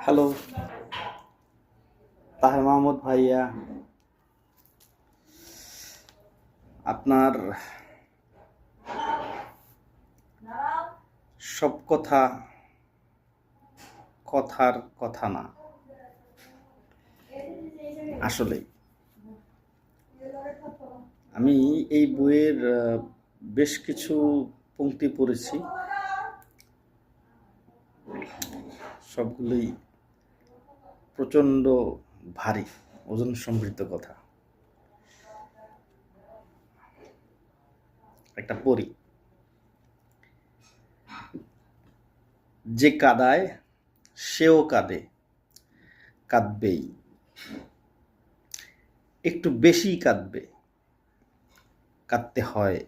Hello, Taher Mahmud ভাইয়া। আপনার সব কথা কথার কথা না। আসলে আমি এই বইয়ের বেশ কিছু পংক্তি পড়েছি, সবগুলোই প্রচণ্ড ভারী, ওজন সমৃদ্ধ কথা। একটা পড়ি। যে কাঁদায় সেও কাঁদে, কাঁদবেই, একটু বেশিই কাঁদবে, কাঁদতে হয়।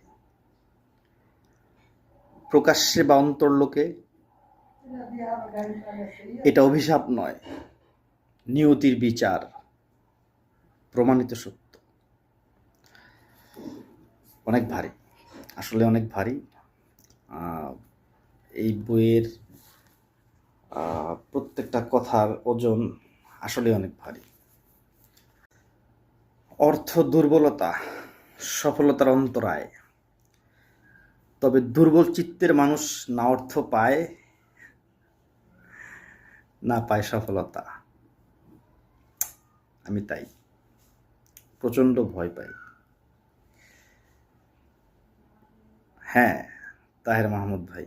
প্রকাশ্যে বা অন্তর্লোকে এটা অভিশাপ নয়, নিয়তির বিচার, প্রমাণিত সত্য। অনেক ভারী, আসলে অনেক ভারী। এই বইয়ের প্রত্যেকটা কথার ওজন আসলে অনেক ভারী। অর্থ দুর্বলতা সফলতার অন্তরায়, তবে দুর্বল চিত্তের মানুষ না অর্থ পায়, না পায় সফলতা। আমি তাই প্রচণ্ড ভয় পাই। হ্যাঁ, তাহের মাহমুদ ভাই।